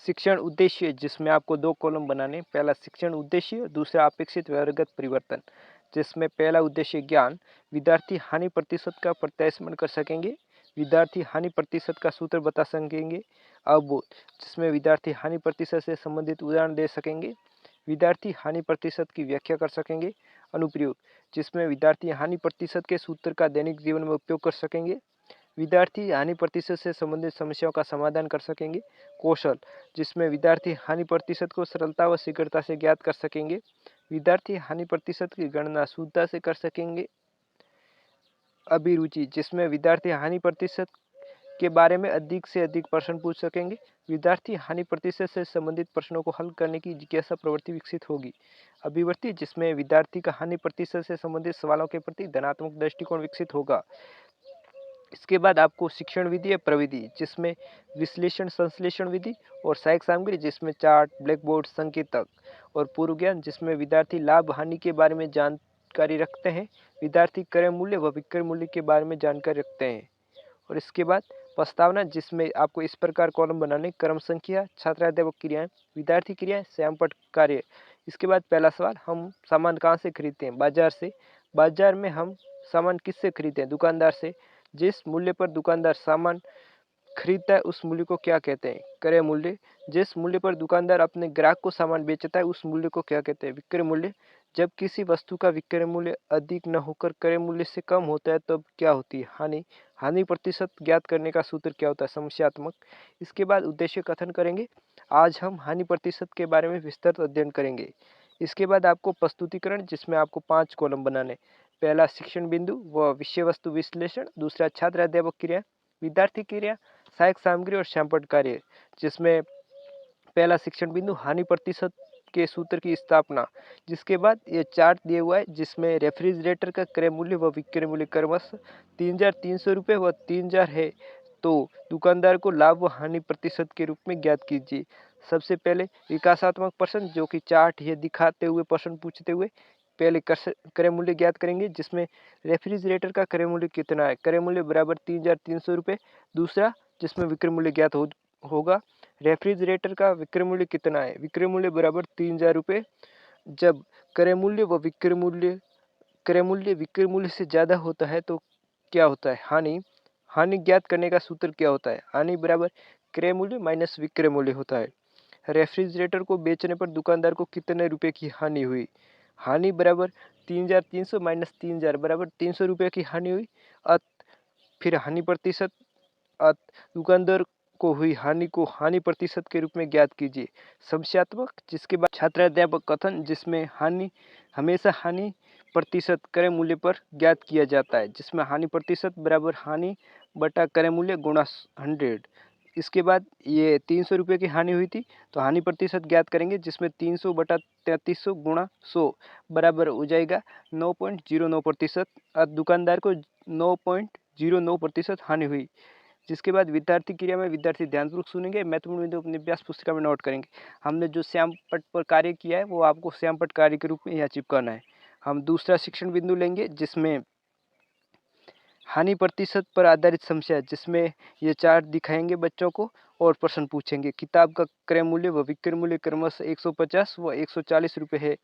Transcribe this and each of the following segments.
शिक्षण उद्देश्य, जिसमें आपको 2 कॉलम बनाने। पहला शिक्षण उद्देश्य, दूसरा अपेक्षित व्यवहारगत परिवर्तन। जिसमें पहला उद्देश्य ज्ञान, विद्यार्थी हानि प्रतिशत का प्रत्याशमन कर सकेंगे। विद्यार्थी हानि प्रतिशत का सूत्र बता सकेंगे। अवबोध, जिसमें विद्यार्थी हानि प्रतिशत से संबंधित उदाहरण दे सकेंगे। विद्यार्थी हानि प्रतिशत की व्याख्या कर सकेंगे। अनुप्रयोग, जिसमें विद्यार्थी हानि प्रतिशत के सूत्र का दैनिक जीवन में उपयोग कर सकेंगे। विद्यार्थी हानि प्रतिशत से संबंधित समस्याओं का समाधान कर सकेंगे। कौशल, जिसमें विद्यार्थी हानि प्रतिशत को सरलता व शीघ्रता से ज्ञात कर सकेंगे। विद्यार्थी हानि प्रतिशत की गणना शुद्धता से कर सकेंगे। अभिरुचि, जिसमें विद्यार्थी हानि प्रतिशत के बारे में अधिक से अधिक प्रश्न पूछ सकेंगे। विद्यार्थी हानि प्रतिशत से संबंधित प्रश्नों को हल करने की जिज्ञासा प्रवृत्ति विकसित होगी। अभिवृत्ति, जिसमें विद्यार्थी का हानि प्रतिशत से संबंधित सवालों के प्रति धनात्मक दृष्टिकोण विकसित होगा। इसके बाद आपको शिक्षण विधि या प्रविधि, जिसमें विश्लेषण संश्लेषण विधि और सहायक सामग्री, जिसमें चार्ट, ब्लैक बोर्ड, संकेतक और पूर्व ज्ञान, जिसमें विद्यार्थी लाभ हानि के बारे में जानकारी रखते हैं। विद्यार्थी क्रय मूल्य व विक्रय मूल्य के बारे में जानकारी रखते हैं। और इसके बाद प्रस्तावना, जिसमें आपको इस प्रकार कॉलम बनाने। क्रम संख्या, छात्राध्यापक क्रियाएं, विद्यार्थी क्रियाएं, श्यामपट्ट कार्य। इसके बाद पहला सवाल, हम सामान कहाँ से खरीदते हैं? बाजार से। बाजार में हम सामान किससे खरीदते हैं? दुकानदार से। जिस मूल्य पर दुकानदार सामान खरीदता है उस मूल्य को क्या कहते हैं? क्रय मूल्य। जिस मूल्य पर दुकानदार अपने ग्राहक को सामान बेचता है उस मूल्य को क्या कहते हैं? विक्रय मूल्य। जब किसी वस्तु का विक्रय मूल्य अधिक न होकर क्रय मूल्य से कम होता है तब क्या होती है? हानि। हानि प्रतिशत ज्ञात करने का सूत्र क्या होता है? समस्यात्मक। इसके बाद उद्देश्य कथन करेंगे। आज हम हानि प्रतिशत के बारे में विस्तृत अध्ययन करेंगे। इसके बाद आपको प्रस्तुतिकरण, जिसमें आपको 5 कॉलम बनाने। पहला शिक्षण बिंदु व विषय वस्तु विश्लेषण। दूसरा छात्र अध्यापक क्रिया, विद्यार्थी क्रिया, सहायक सामग्री और श्यामपट्ट कार्य। जिसमें पहला शिक्षण बिंदु, हानि प्रतिशत के सूत्र की स्थापना। जिसके बाद ये चार्ट दिया हुआ है, जिसमें रेफ्रिजरेटर का क्रय मूल्य व विक्रय मूल्य क्रमशः 3,300 रुपये व 3,000 है, तो दुकानदार को लाभ व हानि प्रतिशत के रूप में ज्ञात कीजिए। सबसे पहले विकासात्मक प्रश्न, जो कि चार्ट ये दिखाते हुए प्रश्न पूछते हुए पहले क्रय मूल्य ज्ञात करेंगे। जिसमें रेफ्रिजरेटर का क्रय मूल्य कितना है? क्रय मूल्य बराबर 3,300 रुपये। दूसरा, जिसमें विक्रय मूल्य ज्ञात होगा, रेफ्रिजरेटर का विक्रय मूल्य कितना है? विक्रय मूल्य बराबर 3,000 रुपये। जब क्रय मूल्य व विक्रय मूल्य विक्रय मूल्य से ज़्यादा होता है तो क्या होता है? हानि। हानि ज्ञात करने का सूत्र क्या होता है? हानि बराबर क्रय मूल्य माइनस विक्रय मूल्य होता है। रेफ्रिजरेटर को बेचने पर दुकानदार को कितने रुपए की हानि हुई? हानि बराबर 3,300 माइनस 3,000 बराबर 300 रुपये की हानि हुई। फिर हानि प्रतिशत, दुकानदार को हुई हानि को हानि प्रतिशत के रूप में ज्ञात कीजिए। समस्यात्मक, जिसके बाद छात्र अध्यापक कथन, जिसमें हानि हमेशा हानि प्रतिशत क्रय मूल्य पर ज्ञात किया जाता है। जिसमें हानि प्रतिशत बराबर हानि बटा क्रय मूल्य गुणा 100। इसके बाद ये 300 रुपये की हानि हुई थी, तो हानि प्रतिशत ज्ञात करेंगे। जिसमें 300 बटा 3300 गुणा 100 बराबर हो जाएगा 9.09%। दुकानदार को 9.09% हानि हुई। जिसके बाद विद्यार्थी क्रिया में विद्यार्थी ध्यानपूर्वक सुनेंगे, महत्वपूर्ण बिंदु अपनी अभ्यास पुस्तिका में नोट करेंगे। हमने जो श्यामपट्ट पर कार्य किया है वो आपको श्यामपट्ट कार्य के रूप में यहाँ चिपकाना है। हम दूसरा शिक्षण बिंदु लेंगे, जिसमें हानि प्रतिशत पर आधारित समस्या, जिसमें ये चार्ट दिखाएंगे बच्चों को और प्रश्न पूछेंगे। किताब का क्रय मूल्य व विक्रय मूल्य क्रमशः 150 व 140 रुपये है,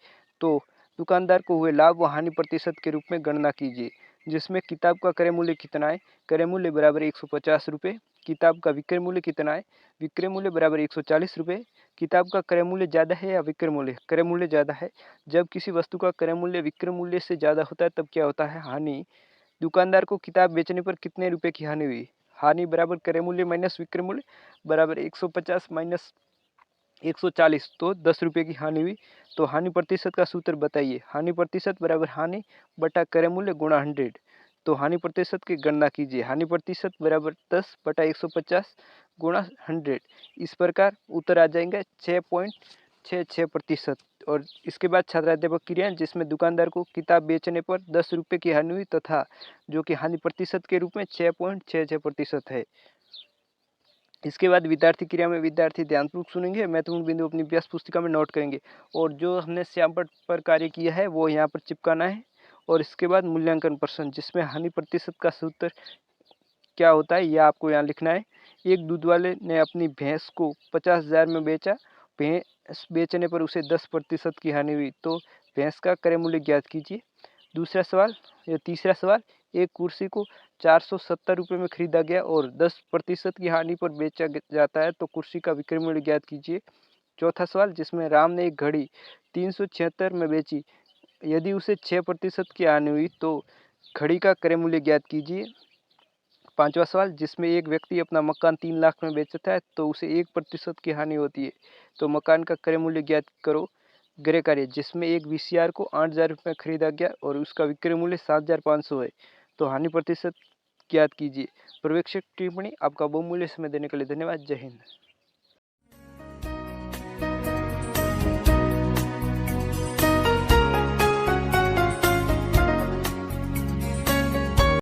तो दुकानदार को हुए लाभ व हानि प्रतिशत के रूप में गणना कीजिए। जिसमें किताब का क्रय मूल्य कितना है? क्रय मूल्य बराबर 150 रुपये। किताब का विक्रय मूल्य कितना है? विक्रय मूल्य बराबर 140 रुपये। किताब का क्रय मूल्य ज़्यादा है या विक्रय मूल्य? क्रय मूल्य ज़्यादा है। जब किसी वस्तु का क्रय मूल्य विक्रय मूल्य से ज़्यादा होता है तब क्या होता है? हानि। दुकानदार को किताब बेचने पर कितने रुपए की हानि हुई? हानि बराबर क्रय मूल्य माइनस विक्रय मूल्य बराबर 150 माइनस 140, तो 10 रुपये की हानि हुई। तो हानि प्रतिशत का सूत्र बताइए। हानि प्रतिशत बराबर हानि बटा क्रय मूल्य गुणा 100। तो हानि प्रतिशत की गणना कीजिए। हानि प्रतिशत बराबर 10 बटा 150 गुणा 100। इस प्रकार उत्तर आ जाएंगे 6.66%। और इसके बाद छात्राध्यापक क्रियाएं, जिसमें दुकानदार को किताब बेचने पर 10 रुपये की हानि हुई तथा जो कि हानि प्रतिशत के रूप में 6.66% है। इसके बाद विद्यार्थी क्रिया में विद्यार्थी ध्यानपूर्वक सुनेंगे, महत्वपूर्ण बिंदु अपनी अभ्यास पुस्तिका में नोट करेंगे और जो हमने श्यामपट्ट पर कार्य किया है वो यहाँ पर चिपकाना है। और इसके बाद मूल्यांकन प्रश्न, जिसमें हानि प्रतिशत का सूत्र क्या होता है यह आपको यहाँ लिखना है। एक दूध वाले ने अपनी भैंस को 50,000 में बेचा। भैंस बेचने पर उसे 10% की हानि हुई, तो भैंस का क्रय मूल्य ज्ञात कीजिए। दूसरा सवाल या तीसरा सवाल, एक कुर्सी को 470 रुपये में खरीदा गया और 10% की हानि पर बेचा जाता है, तो कुर्सी का विक्रय मूल्य ज्ञात कीजिए। चौथा सवाल, जिसमें राम ने एक घड़ी 376 में बेची, यदि उसे 6% की हानि हुई तो घड़ी का क्रय मूल्य ज्ञात कीजिए। पांचवा सवाल, जिसमें एक व्यक्ति अपना मकान 3 लाख में बेचता है तो उसे 1% की हानि होती है, तो मकान का क्रय मूल्य ज्ञात करो। गृह कार्य, जिसमें एक वीसीआर को 8,000 रुपये में खरीदा गया और उसका विक्रय मूल्य 7,500 है, तो हानि प्रतिशत ज्ञात कीजिए। पर्यवेक्षक टिप्पणी। आपका बहुमूल्य समय देने के लिए धन्यवाद। जय हिंद।